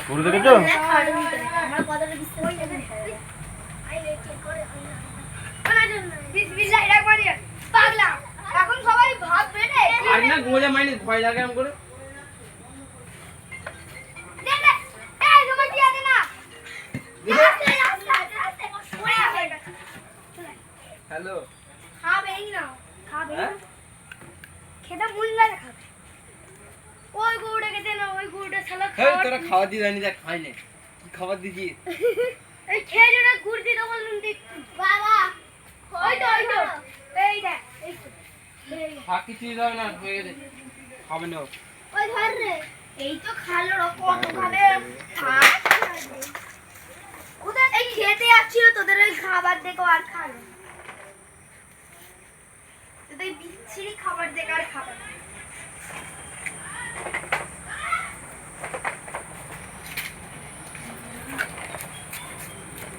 ঘুরে দেখেছো? আমার কথাটা বিশ্বাস করে বিসমিল্লাহ একবার পাগলা এখন সবাই ভাববে রে আর না গোজা মাইনে ভয় লাগে আম করে দে দে এই তোমার কি আছে না হ্যালো খাবে না খাবে হ্যাঁ? খেতে মন লাগে খাবে ওই গরুটা খেতে না ওই গরুটা ছালা হেই তোরা খাওয়া দি জানি দেখ খাই নে কি খাবার দিছি এই খেয়ে যেটা ঘুরতে তো বলুন দেখ বাবা ওই তো এই দেখ এই তো খা কিছু দাও না হয়ে গেছে খাবে না ওই ধর রে